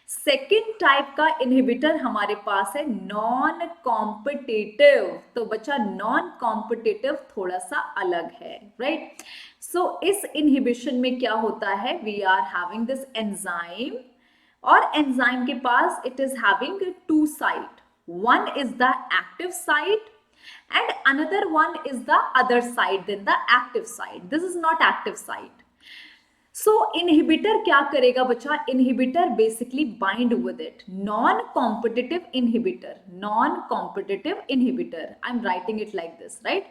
[SPEAKER 1] Second type का इनहिबिटर हमारे पास है नॉन कॉम्पिटिटिव। तो बच्चा नॉन कॉम्पिटिटिव थोड़ा सा अलग है, राइट। सो इस इनहिबिशन में क्या होता है, we are having this enzyme, और एंजाइम के पास it is having two site, one is the active site and another one is the other side than the active site. This is not active site. So inhibitor क्या करेगा बच्चा, inhibitor basically bind with it, non-competitive inhibitor, non-competitive inhibitor, I'm writing it like this, right?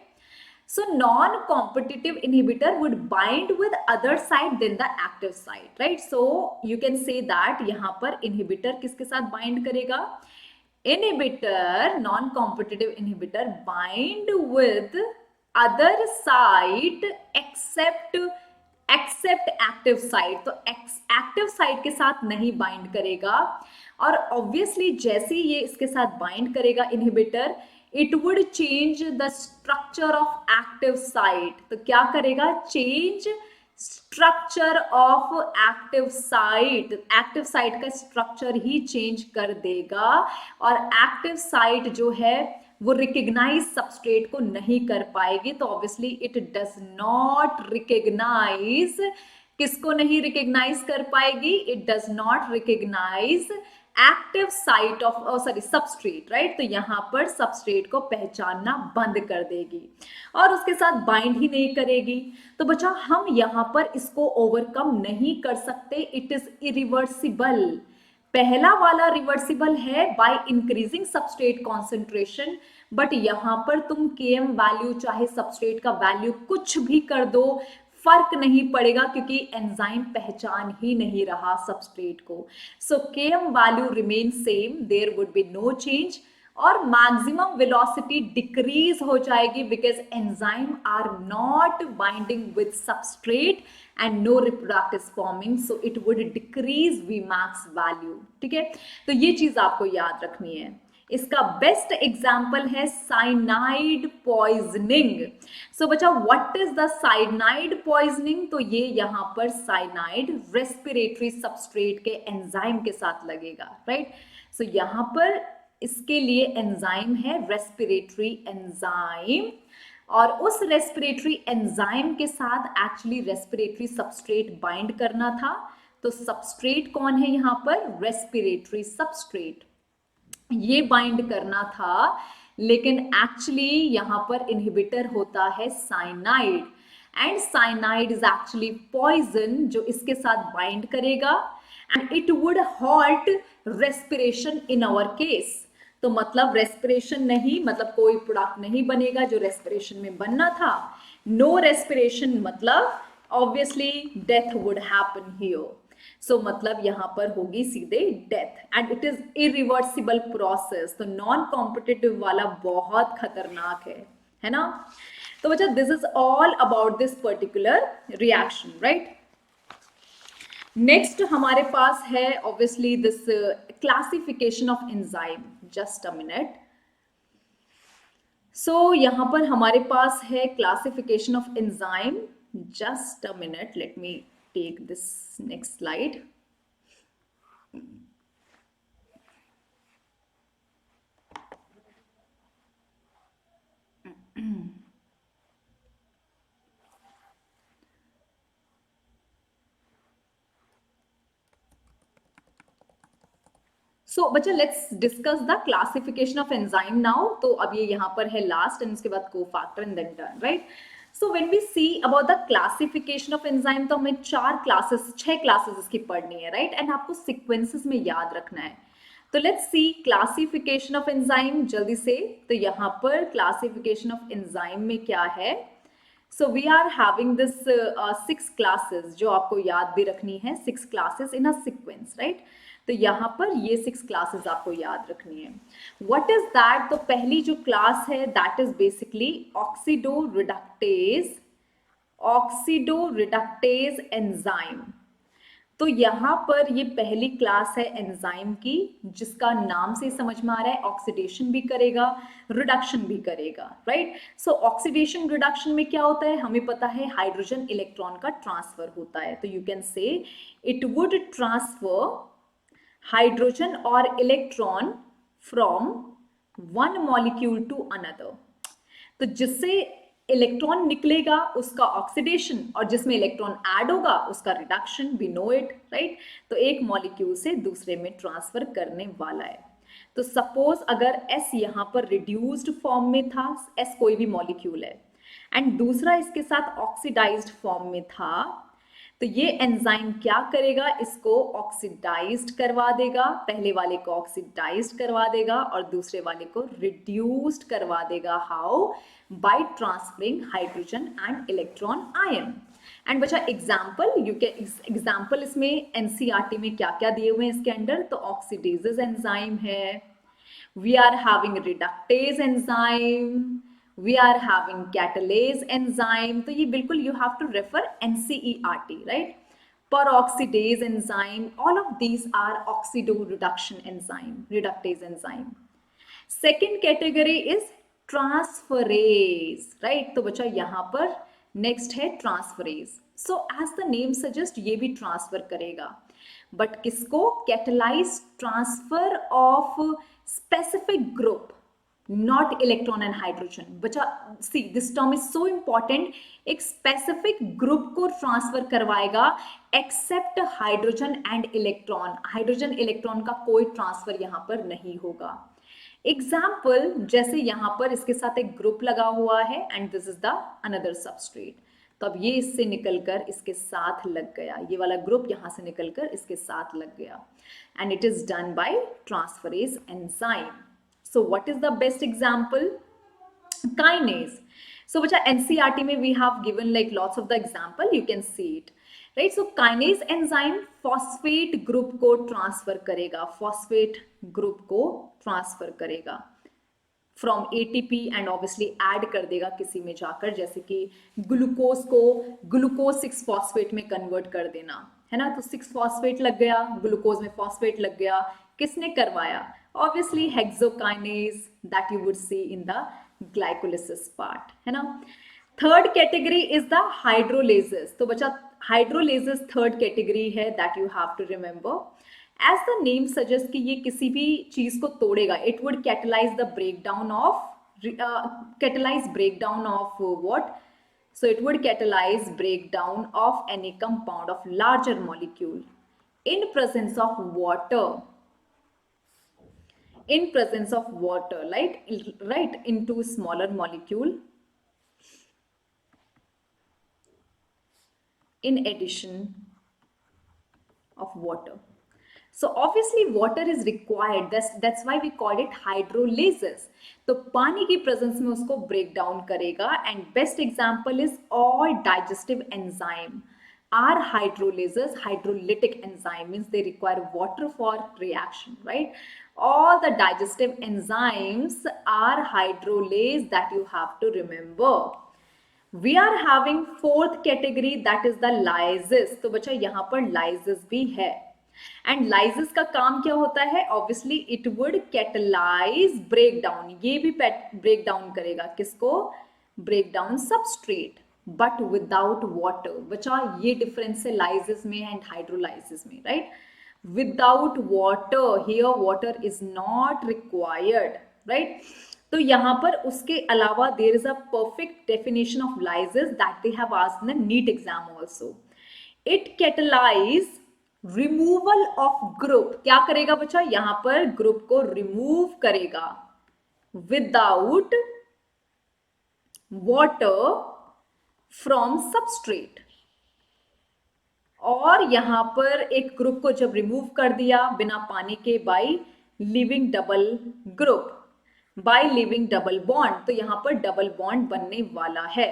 [SPEAKER 1] So non-competitive inhibitor would bind with other side than the active site, right? So you can say that यहाँ पर inhibitor किसके साथ bind करेगा, inhibitor, non-competitive inhibitor bind with other site except active site. तो एक्टिव साइट के साथ नहीं बाइंड करेगा, और ऑब्वियसली जैसे ये इसके साथ बाइंड करेगा inhibitor, it would change the structure of active site. तो क्या करेगा, change structure of active site का स्ट्रक्चर ही चेंज कर देगा, और एक्टिव साइट जो है वो रिकग्नाइज सबस्ट्रेट को नहीं कर पाएगी। तो obviously it does not recognize, किसको नहीं रिकग्नाइज कर पाएगी, it does not recognize active site of substrate, right. तो यहां पर सबस्ट्रेट को पहचानना बंद कर देगी और उसके साथ बाइंड ही नहीं करेगी। तो बच्चा हम यहां पर इसको ओवरकम नहीं कर सकते, इट इज इरिवर्सिबल। पहला वाला रिवर्सिबल है by increasing substrate concentration, but यहां पर तुम Km वैल्यू चाहे सबस्ट्रेट का वैल्यू कुछ भी कर दो, फर्क नहीं पड़ेगा, क्योंकि एंजाइम पहचान ही नहीं रहा सबस्ट्रेट को। So Km value remain same, there would be no change, और मैक्सिमम वेलोसिटी डिक्रीज हो जाएगी because enzyme are not binding with substrate and no reproduct is forming, so it would decrease Vmax value, ठीक है। तो ये चीज आपको याद रखनी है। इसका बेस्ट एग्जाम्पल है साइनाइड पॉइजनिंग। सो बच्चा what is the cyanide poisoning, तो ये यहाँ पर साइनाइड रेस्पिरेटरी सबस्ट्रेट के एंजाइम के साथ लगेगा, राइट। सो यहाँ पर इसके लिए एंजाइम है रेस्पिरेटरी एंजाइम, और उस रेस्पिरेटरी एंजाइम के साथ एक्चुअली रेस्पिरेटरी सबस्ट्रेट बाइंड करना था। तो सबस्ट्रेट कौन है यहाँ पर, रेस्पिरेटरी सबस्ट्रेट, ये बाइंड करना था, लेकिन एक्चुअली यहाँ पर इनहिबिटर होता है cyanide, and cyanide is actually poison जो इसके साथ बाइंड करेगा, and it would halt respiration in our case. तो मतलब रेस्पिरेशन नहीं, मतलब कोई प्रोडक्ट नहीं बनेगा जो रेस्पिरेशन में बनना था। नो रेस्पिरेशन मतलब obviously death would happen here. So मतलब यहां पर होगी सीधे death, and it is irreversible process. तो नॉन कॉम्पिटिटिव वाला बहुत खतरनाक है ना। तो बच्चा this is all about this particular reaction, right. Next हमारे पास है obviously this classification of enzyme. Just a minute. So यहां पर हमारे पास है classification of enzyme. Just a minute, let me take this next slide. So बच्चा let's discuss the classification of enzyme now. तो अब ये यहाँ पर है लास्ट, एंड उसके बाद cofactor and then turn, right. So when we see about the classification of enzyme, तो हमें 6 क्लासेस इसकी पढ़नी है, राइट, एंड आपको सीक्वेंसेस में याद रखना है। तो let's see classification of enzyme जल्दी से। तो यहाँ पर क्लासिफिकेशन ऑफ एंजाइम में क्या है, so we are having this 6 classes जो आपको याद भी रखनी है, 6 classes in a sequence, right. तो यहाँ पर ये 6 क्लासेस आपको याद रखनी है। व्हाट इज दैट, तो पहली जो क्लास है that is basically oxido reductase enzyme. तो यहाँ पर ये पहली क्लास है एंजाइम की, जिसका नाम से समझ में आ रहा है ऑक्सीडेशन भी करेगा, रिडक्शन भी करेगा, राइट। सो ऑक्सीडेशन रिडक्शन में क्या होता है, हमें पता है हाइड्रोजन इलेक्ट्रॉन का ट्रांसफर होता है। तो you can say it would transfer hydrogen और electron from one molecule to another. तो जिससे इलेक्ट्रॉन निकलेगा उसका ऑक्सीडेशन, और जिसमें इलेक्ट्रॉन ऐड होगा उसका reduction, we know it, right. तो एक मॉलिक्यूल से दूसरे में ट्रांसफर करने वाला है। तो सपोज अगर S यहाँ पर रिड्यूस्ड फॉर्म में था, S कोई भी मॉलिक्यूल है, एंड दूसरा इसके साथ ऑक्सीडाइज्ड फॉर्म में था, तो ये एंजाइम क्या करेगा, इसको ऑक्सीडाइज्ड करवा देगा, पहले वाले को ऑक्सीडाइज्ड करवा देगा और दूसरे वाले को रिड्यूस्ड करवा देगा। How? By transferring hydrogen and electron ion. And बचा एग्जाम्पल, यू कैन एग्जाम्पल इसमें एनसीईआरटी में क्या क्या दिए हुए हैं इसके अंडर, तो ऑक्सीडेजेस एंजाइम है, we are having reductase enzyme, we are having catalase enzyme। तो ये बिल्कुल you have to refer NCERT, right? Peroxidase enzyme, all of these are oxidoreduction enzyme, reductase enzyme। Second category is transferase, right? तो बच्चा यहाँ पर नेक्स्ट है transferase. So as the name suggest ये भी ट्रांसफर करेगा, बट किसको? Catalyse transfer of specific group, not electron and hydrogen. बच्चा see this term is so important, एक स्पेसिफिक ग्रुप को ट्रांसफर करवाएगा except hydrogen and electron. Hydrogen electron का कोई ट्रांसफर यहाँ पर नहीं होगा। एग्जाम्पल, जैसे यहां पर इसके साथ एक ग्रुप लगा हुआ है and this is the another substrate, तो अब ये इससे निकलकर इसके साथ लग गया, ये वाला ग्रुप यहां से निकलकर इसके साथ लग गया, and it is done by transferase enzyme. So what is the best example? Kinase. So बच्चा NCERT में we have given like lots of the example, you can see it, right? So kinase enzyme phosphate group को ट्रांसफर करेगा, phosphate ग्रुप को ट्रांसफर करेगा from ATP and obviously add कर देगा किसी में जाकर, जैसे कि ग्लूकोज को ग्लूकोज 6 फॉस्फेट में कन्वर्ट कर देना है ना। तो 6 फॉस्फेट लग गया, ग्लूकोज में फॉस्फेट लग गया, किसने करवाया? Obviously hexokinase, that you would see in the glycolysis part, है ना। Third category is the hydrolases. तो बच्चा हाइड्रोलेजेस थर्ड कैटेगरी है, that you have to remember. As the name suggest कि ये किसी भी चीज को तोड़ेगा, it would catalyse the breakdown of catalyze breakdown of what? So it would catalyze breakdown of any compound of larger molecule in presence of water, in presence of water, right, into smaller molecule in addition of water. So obviously water is required, that's why we call it hydrolysis। तो पानी की प्रेजेंस में उसको ब्रेक डाउन करेगा, and best example is all digestive enzyme are hydrolysis, hydrolytic enzyme means they require water for reaction, right? All the digestive enzymes are hydrolase, that you have to remember। We are having fourth category, that is the lysis। तो बच्चा यहाँ पर lysis भी है, एंड लाइसिस का काम क्या होता है? Obviously it would catalyze breakdown, ये भी ब्रेक डाउन करेगा, किसको? Break down substrate, but without water. बच्चा ये डिफरेंस है लाइसिस में एंड हाइड्रोलाइसिस में, right? Without water, here water is not required, right? तो यहाँ पर उसके अलावा there is a perfect definition of lysis that they have asked in the NEET exam also. It catalyze removal of group, क्या करेगा बच्चा? यहां पर ग्रुप को रिमूव करेगा विदाउट वाटर फ्रॉम सबस्ट्रेट। और यहां पर एक ग्रुप को जब रिमूव कर दिया बिना पानी के, by leaving double group, by leaving double bond, तो यहां पर डबल बॉन्ड बनने वाला है।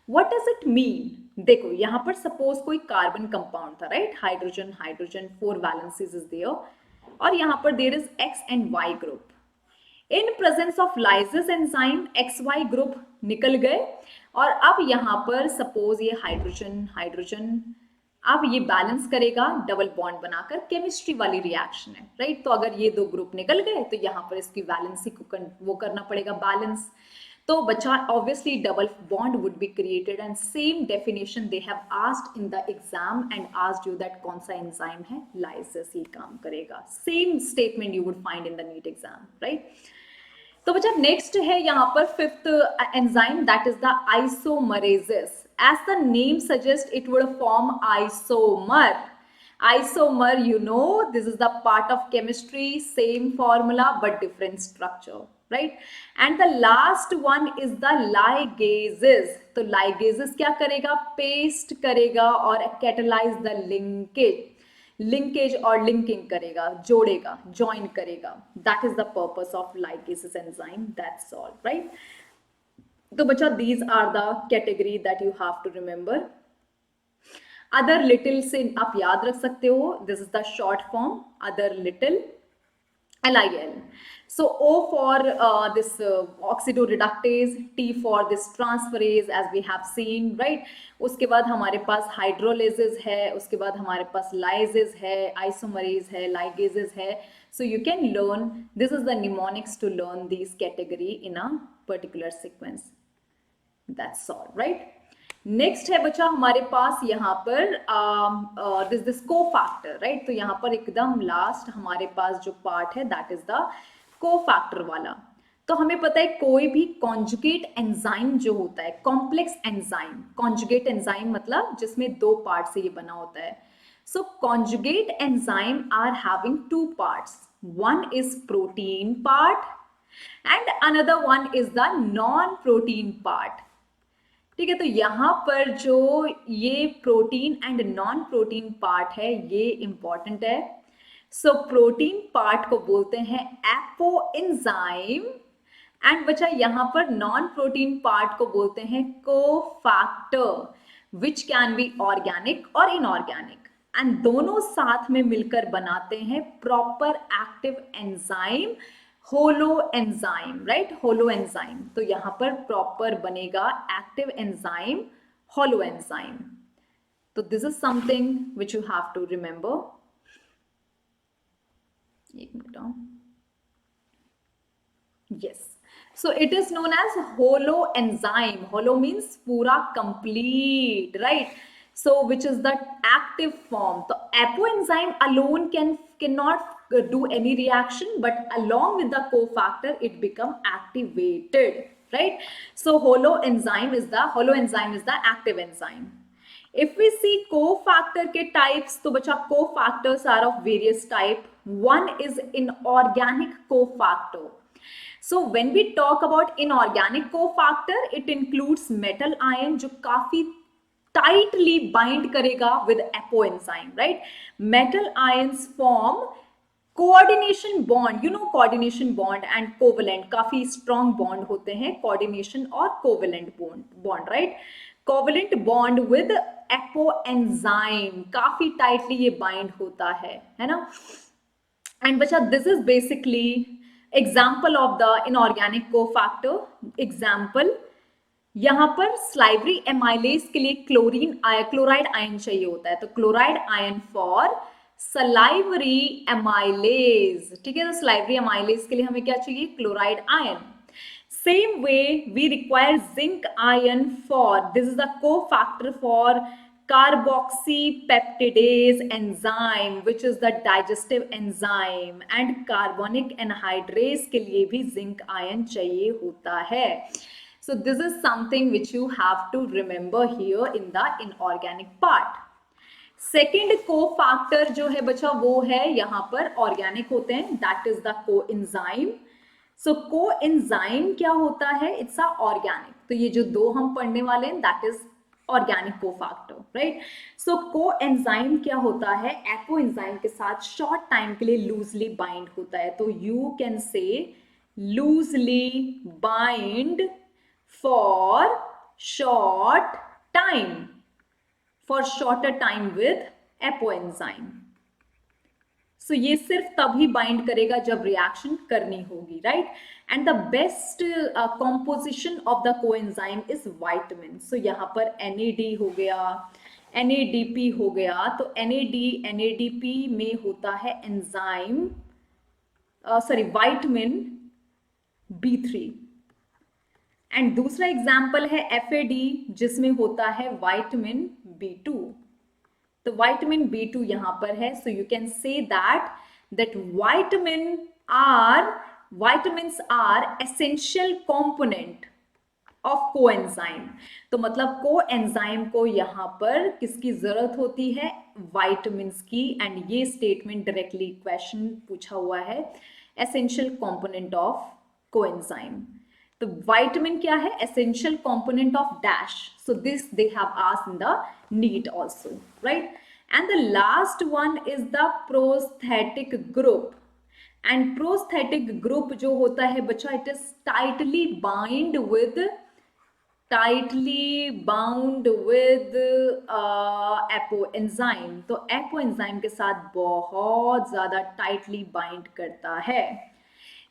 [SPEAKER 1] What does it mean? देखो यहां पर सपोज कोई कार्बन कंपाउंड था, right? Hydrogen hydrogen 4 valencies is there, और यहां पर there is X and Y group. In presence of lysis enzyme X Y group निकल गए, और अब यहां पर सपोज ये हाइड्रोजन हाइड्रोजन अब ये बैलेंस करेगा डबल बॉन्ड बनाकर, केमिस्ट्री वाली रिएक्शन है, राइट। तो अगर ये दो ग्रुप निकल गए तो यहाँ पर इसकी वैलेंसी को वो करना पड़ेगा बैलेंस। तो बच्चा obviously double bond would be created and same definition they have asked in the exam and asked you that कौन सा एंजाइम है, लाइसिस ही काम करेगा। Same statement you would find in the NEET exam, right. तो बच्चा नेक्स्ट है यहाँ पर fifth enzyme, that is the isomerases. As the name suggest it would form isomer. Isomer, you know, this is the part of chemistry, same formula but different structure, right? And the last one is the ligases. तो ligases क्या करेगा, paste करेगा और catalyze the linkage और linking करेगा, जोड़ेगा, join करेगा. That is the purpose of ligases enzyme. That's all, right? तो बच्चा these are the category that you have to remember. Other little से आप याद रख सकते हो, this is the short form other little, LIL. So O for this oxidoreductase, T for this transferase as we have seen, right? उसके बाद हमारे पास hydrolases है, उसके बाद हमारे पास lyses है, isomerase है, ligases है. So you can learn, this is the mnemonics to learn these category in a particular sequence. That's all, right? Next है बच्चा हमारे पास यहाँ पर दिस कोफैक्टर, राइट। तो यहाँ पर एकदम लास्ट हमारे पास जो पार्ट है दैट इज द कोफैक्टर वाला। तो हमें पता है कोई भी कॉन्जुगेट एंजाइम जो होता है, कॉम्प्लेक्स एंजाइम, कॉन्जुगेट एंजाइम मतलब जिसमें दो पार्ट से ये बना होता है। So conjugate enzyme are having two parts, one is protein part and another one is the non protein part, ठीक है। तो यहाँ पर जो ये protein and non protein part है ये इंपॉर्टेंट है। सो प्रोटीन पार्ट को बोलते हैं एपो एंजाइम एंड बच्चा यहाँ पर नॉन प्रोटीन पार्ट को बोलते हैं cofactor, which can be organic और इनऑर्गेनिक, एंड दोनों साथ में मिलकर बनाते हैं proper active enzyme, holo enzyme, right, holo enzyme. तो यहां पर प्रॉपर बनेगा एक्टिव एंजाइम, होलो एंजाइम। तो this is something which you have to remember. एक minute, yes. So it is known as holo enzyme. Holo means पूरा complete, right? So which is the active form. So apoenzyme alone cannot do any reaction, but along with the cofactor it become activated, right? So holo enzyme is the active enzyme. If we see cofactor के types, तो बच्चा cofactors are of various type. One is inorganic cofactor. So when we talk about inorganic cofactor, it includes metal ion जो काफी tightly bind करेगा with apoenzyme, right? Metal ions form coordination bond, you know coordination bond and covalent, काफी strong bond होते हैं coordination और covalent bond, right? Covalent bond with apoenzyme काफी tightly ये bind होता है ना? And बच्चा this is basically example of the inorganic cofactor. Example, यहां पर स्लाइवरी एमाइलेज के लिए क्लोराइड आयन चाहिए होता है, तो chloride ion for salivary amylase, ठीक है। तो सलाइवरी एमाइलेज के लिए हमें क्या चाहिए, chloride ion. Same way we require zinc ion for, this is the cofactor for carboxypeptidase enzyme which is the digestive enzyme, and carbonic anhydrase के लिए भी जिंक आयन चाहिए होता है। So this is something which you have to remember here in the inorganic part. Second cofactor जो है बच्चा वो है यहाँ पर ऑर्गेनिक होते हैं, that is the coenzyme. So coenzyme क्या होता है, it's a organic। तो ये जो दो हम पढ़ने वाले हैं that is organic cofactor, right. So coenzyme क्या होता है, एपोएंजाइम के साथ शॉर्ट टाइम के लिए लूजली बाइंड होता है। तो you can say loosely bind for short time, for shorter time with apoenzyme. So ये सिर्फ तभी बाइंड करेगा जब रिएक्शन करनी होगी, right. And the best composition of the coenzyme is vitamin. So यहाँ पर NAD हो गया, NADP हो गया, तो NADP में होता है enzyme, sorry, vitamin B3। And दूसरा एग्जाम्पल है FAD, जिसमें होता है विटामिन B2। तो विटामिन B2 यहां पर है, so you can say that vitamins are essential component of coenzyme. तो मतलब कोएंजाइम को यहां पर किसकी जरूरत होती है? विटामिन्स की। एंड ये स्टेटमेंट डायरेक्टली क्वेश्चन पूछा हुआ है, एसेंशियल कंपोनेंट ऑफ कोएंजाइम। तो विटामिन क्या है? Essential component of dash. So this they have asked in the NEET also, right? And the last one is the prosthetic group. And prosthetic group जो होता है बच्चा, it is tightly bound with apoenzyme. तो एपोएंजाइम के साथ बहुत ज्यादा टाइटली बाइंड करता है।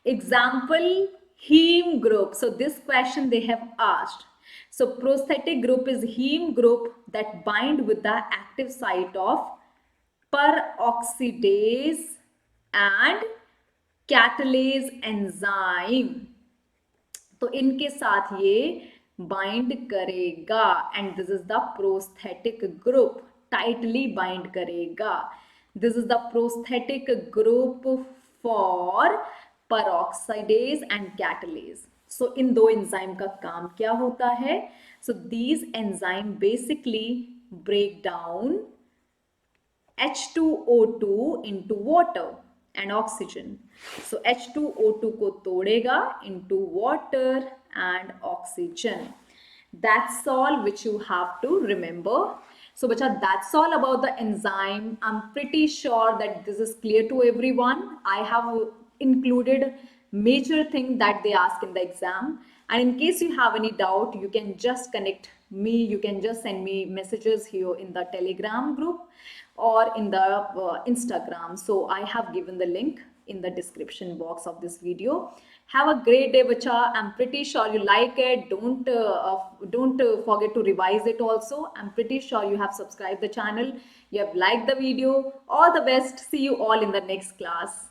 [SPEAKER 1] Example, heme group. So this question they have asked. So prosthetic group is heme group that bind with the active site of peroxidase and catalase enzyme. तो इनके साथ ये बाइंड करेगा and this is the prosthetic group, tightly bind करेगा। This is the prosthetic group for peroxidase and catalase. So इन दो एंजाइम का काम क्या होता है? So these enzyme basically break down H2O2 into water and oxygen. So H2O2 को तोड़ेगा into water and oxygen. That's all which you have to remember. So bacha, that's all about the enzyme. I'm pretty sure that this is clear to everyone. I have included major thing that they ask in the exam, and in case you have any doubt, you can just connect me, you can just send me messages here in the Telegram group or in the Instagram. So I have given the link in the description box of this video. Have a great day bacha. I'm pretty sure you like it. Don't forget to revise it also. I'm pretty sure you have subscribed the channel, you have liked the video. All the best. See you all in the next class.